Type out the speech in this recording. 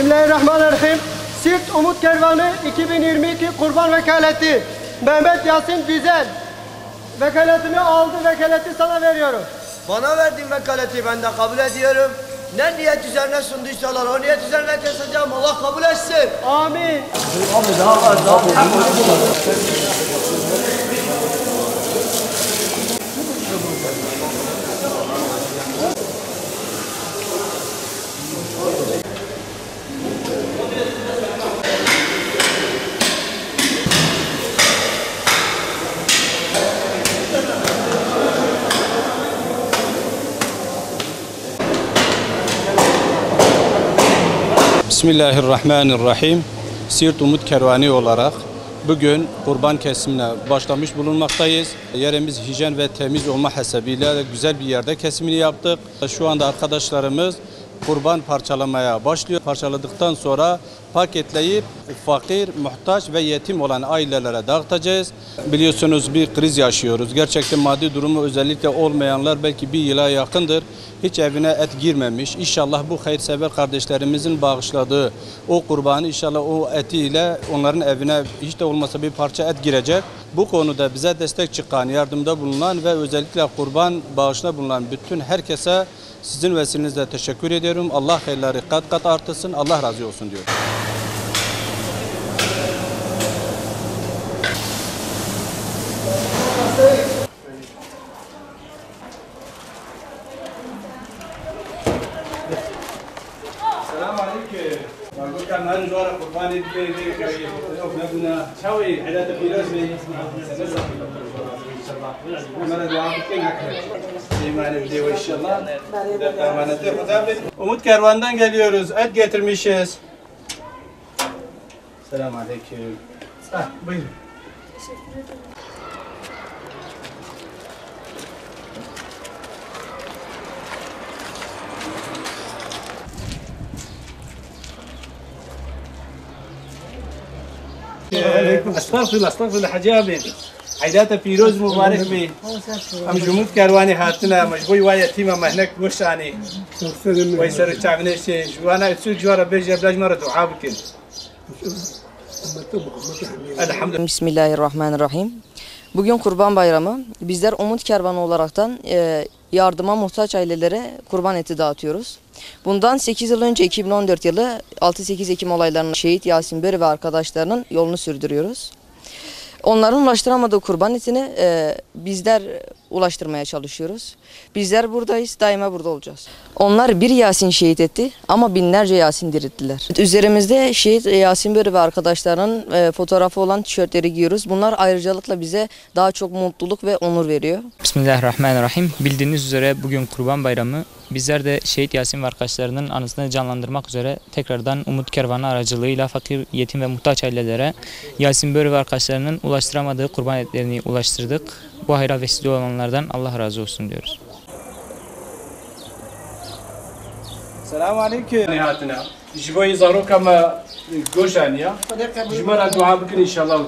Bismillahirrahmanirrahim. Siirt Umut Kervanı 2022 Kurban Vekaleti. Mehmet Yasin Güzel. Vekaletimi aldı, vekaleti sana veriyorum. Bana verdiğin vekaleti ben de kabul ediyorum. Ne niyet üzerine sunduysalar o niyet üzerine keseceğim. Allah kabul etsin. Amin. Bismillahirrahmanirrahim. Siirt Umut Kervanı olarak bugün kurban kesimine başlamış bulunmaktayız. Yerimiz hijyen ve temiz olma hasebiyle güzel bir yerde kesimini yaptık. Şu anda arkadaşlarımız kurban parçalamaya başlıyor. Parçaladıktan sonra paketleyip fakir, muhtaç ve yetim olan ailelere dağıtacağız. Biliyorsunuz bir kriz yaşıyoruz. Gerçekten maddi durumu özellikle olmayanlar belki bir yıla yakındır. Hiç evine et girmemiş. İnşallah bu hayırsever kardeşlerimizin bağışladığı o kurbanı inşallah o etiyle onların evine hiç de olmasa bir parça et girecek. Bu konuda bize destek çıkan, yardımda bulunan ve özellikle kurban bağışına bulunan bütün herkese sizin vesilenizle teşekkür ediyorum. Allah hayırları kat kat artırsın. Allah razı olsun diyor. السلام عليكم. بقول كان هذا جوار قرباني بنا شوي عدد في رزمي Umut Kervan'dan geliyoruz. Et getirmişiz. Selamun aleyküm. Buyurun. Teşekkür ederim. استغفر حجابي عيدات فيروز مبارك بي ام جمود كرواني هاتنا مجبوي ويا تيما مهنك وشاني ويسر الشعبنا شيء وانا تسوق جواره بيجي بلاج مره دعاء بكن الحمد لله. Bismillahirrahmanirrahim. Bugün Kurban Bayramı. Bizler Umut Kervanı olaraktan yardıma muhtaç ailelere kurban eti dağıtıyoruz. Bundan 8 yıl önce 2014 yılı 6-8 Ekim olaylarının şehit Yasin Börü ve arkadaşlarının yolunu sürdürüyoruz. Onların ulaştıramadığı kurban etini bizler ulaştırmaya çalışıyoruz. Bizler buradayız, daima burada olacağız. Onlar bir Yasin şehit etti ama binlerce Yasin dirilttiler. Üzerimizde şehit Yasin Börü ve arkadaşlarının fotoğrafı olan tişörtleri giyiyoruz. Bunlar ayrıcalıkla bize daha çok mutluluk ve onur veriyor. Bismillahirrahmanirrahim. Bildiğiniz üzere bugün Kurban Bayramı. Bizler de şehit Yasin ve arkadaşlarının anısını canlandırmak üzere tekrardan Umut Kervanı aracılığıyla fakir, yetim ve muhtaç ailelere Yasin Börü ve arkadaşlarının ulaştıramadığı kurban etlerini ulaştırdık. Bu hayra vesile olanlardan Allah razı olsun diyoruz. Selamun aleyküm. Nihatına. Jiboyi zarok ama goşaniya. Jimara dua bükün inşallah.